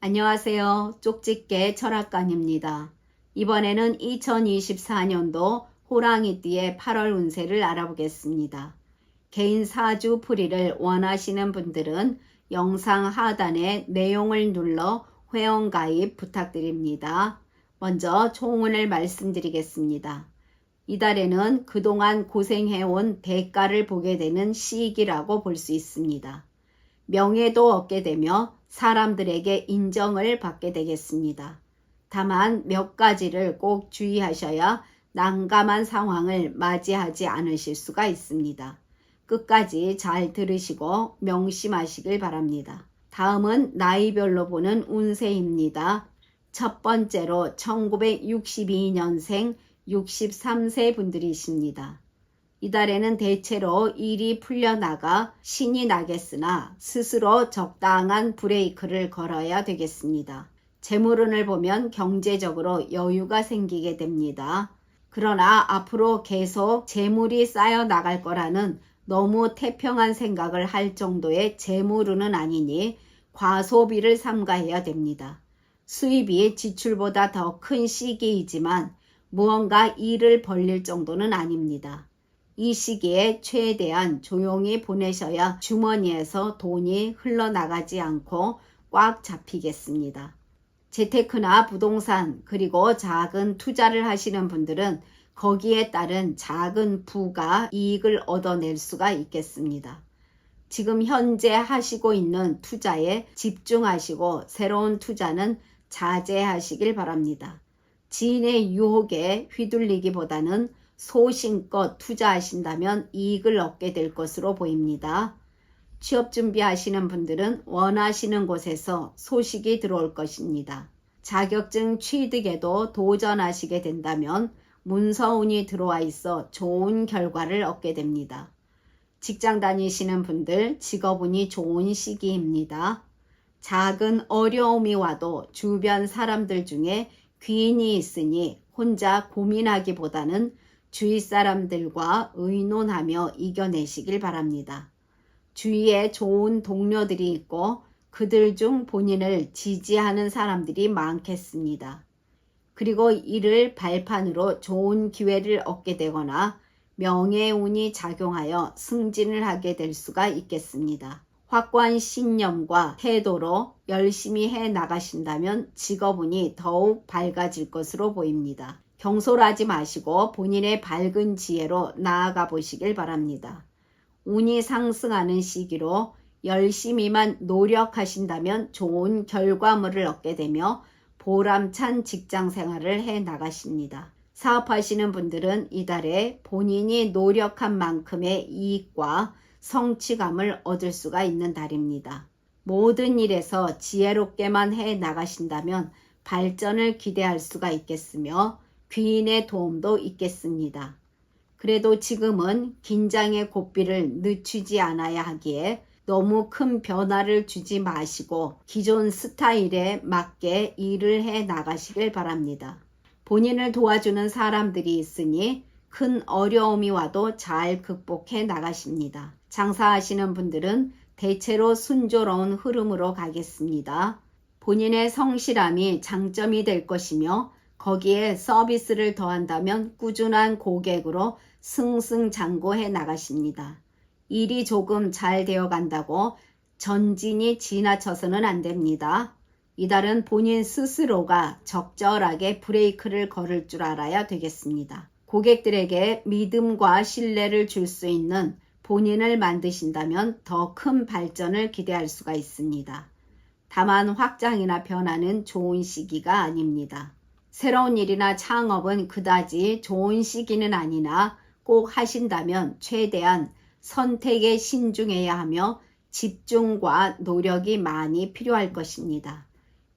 안녕하세요. 쪽집게 철학관입니다. 이번에는 2024년도 호랑이띠의 8월 운세를 알아보겠습니다. 개인 사주 풀이를 원하시는 분들은 영상 하단에 내용을 눌러 회원가입 부탁드립니다. 먼저 총운을 말씀드리겠습니다. 이달에는 그동안 고생해온 대가를 보게 되는 시기라고 볼 수 있습니다. 명예도 얻게 되며 사람들에게 인정을 받게 되겠습니다. 다만 몇 가지를 꼭 주의하셔야 난감한 상황을 맞이하지 않으실 수가 있습니다. 끝까지 잘 들으시고 명심하시길 바랍니다. 다음은 나이별로 보는 운세입니다. 첫 번째로 1962년생 63세 분들이십니다. 이달에는 대체로 일이 풀려나가 신이 나겠으나 스스로 적당한 브레이크를 걸어야 되겠습니다. 재물운을 보면 경제적으로 여유가 생기게 됩니다. 그러나 앞으로 계속 재물이 쌓여 나갈 거라는 너무 태평한 생각을 할 정도의 재물운은 아니니 과소비를 삼가해야 됩니다. 수입이 지출보다 더 큰 시기이지만 무언가 일을 벌릴 정도는 아닙니다. 이 시기에 최대한 조용히 보내셔야 주머니에서 돈이 흘러나가지 않고 꽉 잡히겠습니다. 재테크나 부동산 그리고 작은 투자를 하시는 분들은 거기에 따른 작은 부가 이익을 얻어낼 수가 있겠습니다. 지금 현재 하시고 있는 투자에 집중하시고 새로운 투자는 자제하시길 바랍니다. 지인의 유혹에 휘둘리기보다는 소신껏 투자하신다면 이익을 얻게 될 것으로 보입니다. 취업 준비하시는 분들은 원하시는 곳에서 소식이 들어올 것입니다. 자격증 취득에도 도전하시게 된다면 문서운이 들어와 있어 좋은 결과를 얻게 됩니다. 직장 다니시는 분들 직업운이 좋은 시기입니다. 작은 어려움이 와도 주변 사람들 중에 귀인이 있으니 혼자 고민하기보다는 주위 사람들과 의논하며 이겨내시길 바랍니다. 주위에 좋은 동료들이 있고 그들 중 본인을 지지하는 사람들이 많겠습니다. 그리고 이를 발판으로 좋은 기회를 얻게 되거나 명예운이 작용하여 승진을 하게 될 수가 있겠습니다. 확고한 신념과 태도로 열심히 해 나가신다면 직업운이 더욱 밝아질 것으로 보입니다. 경솔하지 마시고 본인의 밝은 지혜로 나아가 보시길 바랍니다. 운이 상승하는 시기로 열심히만 노력하신다면 좋은 결과물을 얻게 되며 보람찬 직장 생활을 해 나가십니다. 사업하시는 분들은 이달에 본인이 노력한 만큼의 이익과 성취감을 얻을 수가 있는 달입니다. 모든 일에서 지혜롭게만 해 나가신다면 발전을 기대할 수가 있겠으며 귀인의 도움도 있겠습니다. 그래도 지금은 긴장의 고삐를 늦추지 않아야 하기에 너무 큰 변화를 주지 마시고 기존 스타일에 맞게 일을 해 나가시길 바랍니다. 본인을 도와주는 사람들이 있으니 큰 어려움이 와도 잘 극복해 나가십니다. 장사하시는 분들은 대체로 순조로운 흐름으로 가겠습니다. 본인의 성실함이 장점이 될 것이며 거기에 서비스를 더한다면 꾸준한 고객으로 승승장구해 나가십니다. 일이 조금 잘 되어 간다고 전진이 지나쳐서는 안 됩니다. 이달은 본인 스스로가 적절하게 브레이크를 걸을 줄 알아야 되겠습니다. 고객들에게 믿음과 신뢰를 줄 수 있는 본인을 만드신다면 더 큰 발전을 기대할 수가 있습니다. 다만 확장이나 변화는 좋은 시기가 아닙니다. 새로운 일이나 창업은 그다지 좋은 시기는 아니나 꼭 하신다면 최대한 선택에 신중해야 하며 집중과 노력이 많이 필요할 것입니다.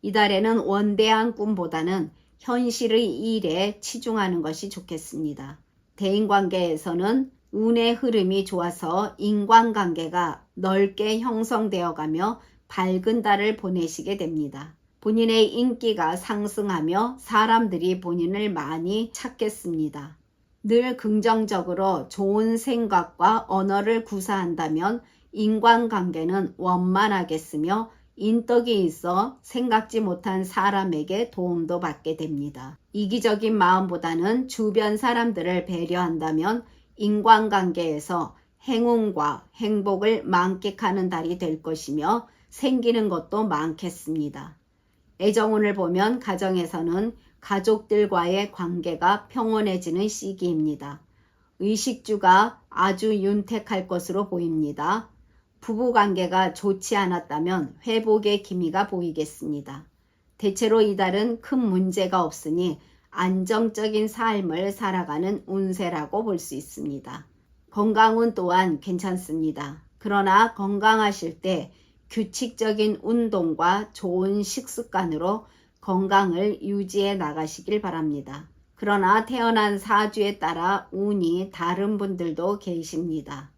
이달에는 원대한 꿈보다는 현실의 일에 치중하는 것이 좋겠습니다. 대인관계에서는 운의 흐름이 좋아서 인간관계가 넓게 형성되어 가며 밝은 달을 보내시게 됩니다. 본인의 인기가 상승하며 사람들이 본인을 많이 찾겠습니다. 늘 긍정적으로 좋은 생각과 언어를 구사한다면 인간관계는 원만하겠으며 인덕이 있어 생각지 못한 사람에게 도움도 받게 됩니다. 이기적인 마음보다는 주변 사람들을 배려한다면 인간관계에서 행운과 행복을 만끽하는 달이 될 것이며 생기는 것도 많겠습니다. 애정운을 보면 가정에서는 가족들과의 관계가 평온해지는 시기입니다. 의식주가 아주 윤택할 것으로 보입니다. 부부관계가 좋지 않았다면 회복의 기미가 보이겠습니다. 대체로 이달은 큰 문제가 없으니 안정적인 삶을 살아가는 운세라고 볼 수 있습니다. 건강운 또한 괜찮습니다. 그러나 건강하실 때 규칙적인 운동과 좋은 식습관으로 건강을 유지해 나가시길 바랍니다. 그러나 태어난 사주에 따라 운이 다른 분들도 계십니다.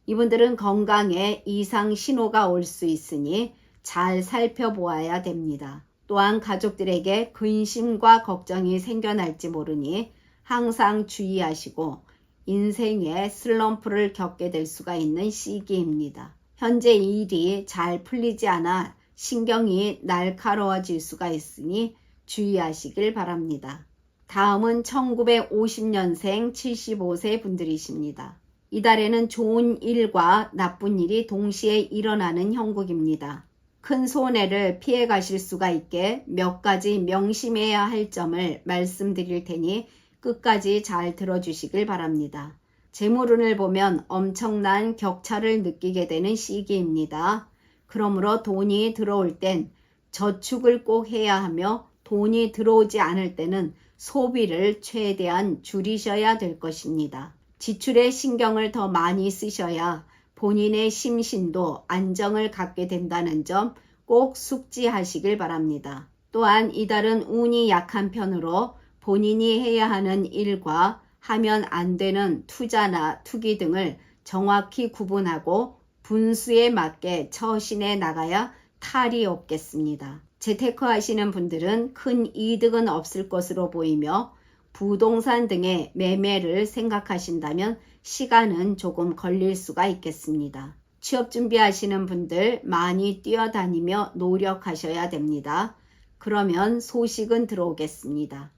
이분들은 건강에 이상 신호가 올 수 있으니 잘 살펴보아야 됩니다. 또한 가족들에게 근심과 걱정이 생겨날지 모르니 항상 주의하시고 인생의 슬럼프를 겪게 될 수가 있는 시기입니다. 현재 일이 잘 풀리지 않아 신경이 날카로워질 수가 있으니 주의하시길 바랍니다. 다음은 1950년생 75세 분들이십니다. 이달에는 좋은 일과 나쁜 일이 동시에 일어나는 형국입니다. 큰 손해를 피해 가실 수가 있게 몇 가지 명심해야 할 점을 말씀드릴 테니 끝까지 잘 들어주시길 바랍니다. 재물운을 보면 엄청난 격차를 느끼게 되는 시기입니다. 그러므로 돈이 들어올 땐 저축을 꼭 해야 하며 돈이 들어오지 않을 때는 소비를 최대한 줄이셔야 될 것입니다. 지출에 신경을 더 많이 쓰셔야 본인의 심신도 안정을 갖게 된다는 점 꼭 숙지하시길 바랍니다. 또한 이달은 운이 약한 편으로 본인이 해야 하는 일과 하면 안 되는 투자나 투기 등을 정확히 구분하고 분수에 맞게 처신해 나가야 탈이 없겠습니다. 재테크 하시는 분들은 큰 이득은 없을 것으로 보이며 부동산 등의 매매를 생각하신다면 시간은 조금 걸릴 수가 있겠습니다. 취업 준비하시는 분들 많이 뛰어다니며 노력하셔야 됩니다. 그러면 소식은 들어오겠습니다.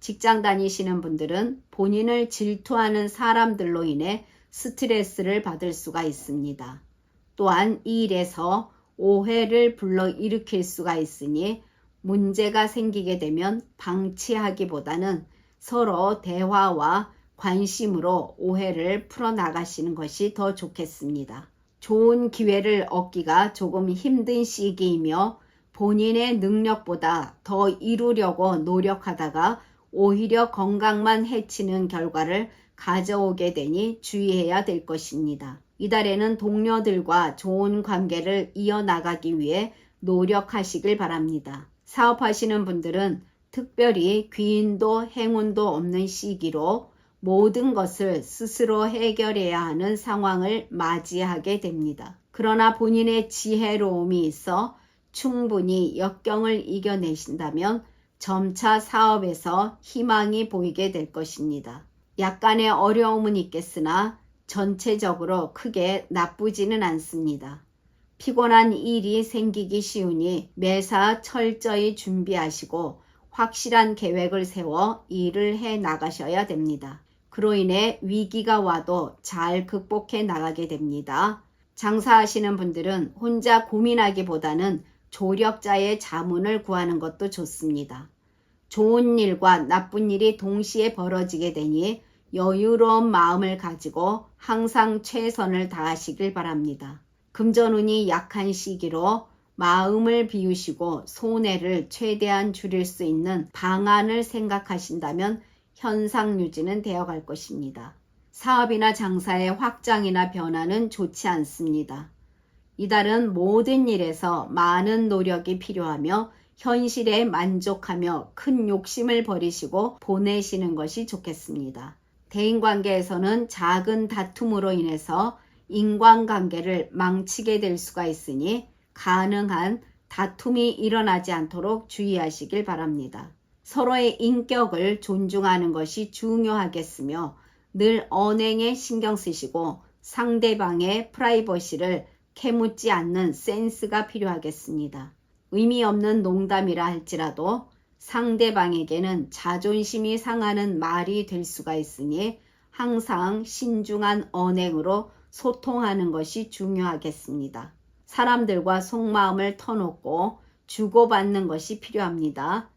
직장 다니시는 분들은 본인을 질투하는 사람들로 인해 스트레스를 받을 수가 있습니다. 또한 이 일에서 오해를 불러일으킬 수가 있으니 문제가 생기게 되면 방치하기보다는 서로 대화와 관심으로 오해를 풀어나가시는 것이 더 좋겠습니다. 좋은 기회를 얻기가 조금 힘든 시기이며 본인의 능력보다 더 이루려고 노력하다가 오히려 건강만 해치는 결과를 가져오게 되니 주의해야 될 것입니다. 이달에는 동료들과 좋은 관계를 이어나가기 위해 노력하시길 바랍니다. 사업하시는 분들은 특별히 귀인도 행운도 없는 시기로 모든 것을 스스로 해결해야 하는 상황을 맞이하게 됩니다. 그러나 본인의 지혜로움이 있어 충분히 역경을 이겨내신다면 점차 사업에서 희망이 보이게 될 것입니다. 약간의 어려움은 있겠으나 전체적으로 크게 나쁘지는 않습니다. 피곤한 일이 생기기 쉬우니 매사 철저히 준비하시고 확실한 계획을 세워 일을 해 나가셔야 됩니다. 그로 인해 위기가 와도 잘 극복해 나가게 됩니다. 장사하시는 분들은 혼자 고민하기보다는 조력자의 자문을 구하는 것도 좋습니다. 좋은 일과 나쁜 일이 동시에 벌어지게 되니 여유로운 마음을 가지고 항상 최선을 다하시길 바랍니다. 금전운이 약한 시기로 마음을 비우시고 손해를 최대한 줄일 수 있는 방안을 생각하신다면 현상 유지는 되어갈 것입니다. 사업이나 장사의 확장이나 변화는 좋지 않습니다. 이달은 모든 일에서 많은 노력이 필요하며 현실에 만족하며 큰 욕심을 버리시고 보내시는 것이 좋겠습니다. 대인관계에서는 작은 다툼으로 인해서 인간관계를 망치게 될 수가 있으니 가능한 다툼이 일어나지 않도록 주의하시길 바랍니다. 서로의 인격을 존중하는 것이 중요하겠으며 늘 언행에 신경 쓰시고 상대방의 프라이버시를 캐묻지 않는 센스가 필요하겠습니다. 의미 없는 농담이라 할지라도 상대방에게는 자존심이 상하는 말이 될 수가 있으니 항상 신중한 언행으로 소통하는 것이 중요하겠습니다. 사람들과 속마음을 터놓고 주고받는 것이 필요합니다.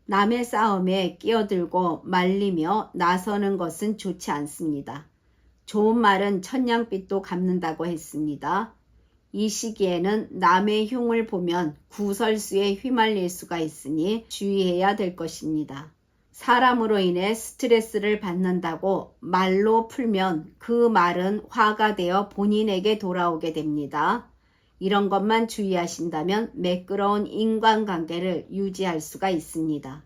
남의 싸움에 끼어들고 말리며 나서는 것은 좋지 않습니다. 좋은 말은 천냥빚도 갚는다고 했습니다. 이 시기에는 남의 흉을 보면 구설수에 휘말릴 수가 있으니 주의해야 될 것입니다. 사람으로 인해 스트레스를 받는다고 말로 풀면 그 말은 화가 되어 본인에게 돌아오게 됩니다. 이런 것만 주의하신다면 매끄러운 인간관계를 유지할 수가 있습니다.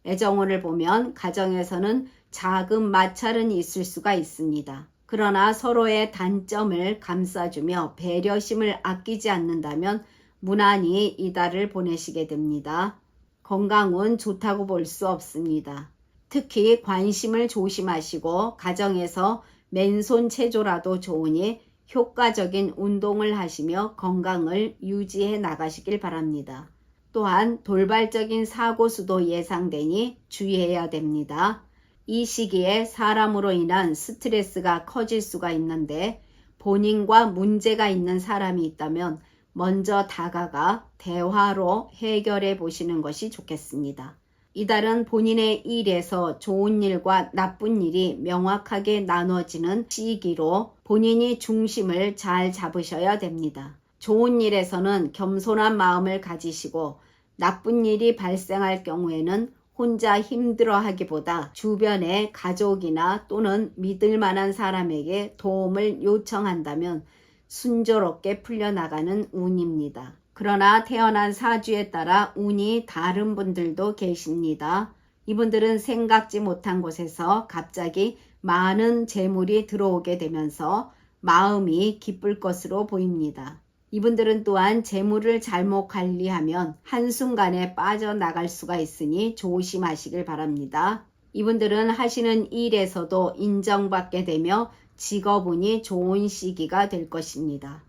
애정운을 보면 가정에서는 작은 마찰은 있을 수가 있습니다. 그러나 서로의 단점을 감싸주며 배려심을 아끼지 않는다면 무난히 이달을 보내시게 됩니다. 건강은 좋다고 볼 수 없습니다. 특히 관심을 조심하시고 가정에서 맨손 체조라도 좋으니 효과적인 운동을 하시며 건강을 유지해 나가시길 바랍니다. 또한 돌발적인 사고수도 예상되니 주의해야 됩니다. 이 시기에 사람으로 인한 스트레스가 커질 수가 있는데 본인과 문제가 있는 사람이 있다면 먼저 다가가 대화로 해결해 보시는 것이 좋겠습니다. 이달은 본인의 일에서 좋은 일과 나쁜 일이 명확하게 나눠지는 시기로 본인이 중심을 잘 잡으셔야 됩니다. 좋은 일에서는 겸손한 마음을 가지시고 나쁜 일이 발생할 경우에는 혼자 힘들어하기보다 주변의 가족이나 또는 믿을 만한 사람에게 도움을 요청한다면 순조롭게 풀려나가는 운입니다. 그러나 태어난 사주에 따라 운이 다른 분들도 계십니다. 이분들은 생각지 못한 곳에서 갑자기 많은 재물이 들어오게 되면서 마음이 기쁠 것으로 보입니다. 이분들은 또한 재물을 잘못 관리하면 한순간에 빠져나갈 수가 있으니 조심하시길 바랍니다. 이분들은 하시는 일에서도 인정받게 되며 직업운이 좋은 시기가 될 것입니다.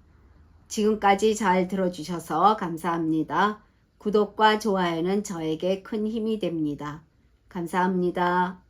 지금까지 잘 들어주셔서 감사합니다. 구독과 좋아요는 저에게 큰 힘이 됩니다. 감사합니다.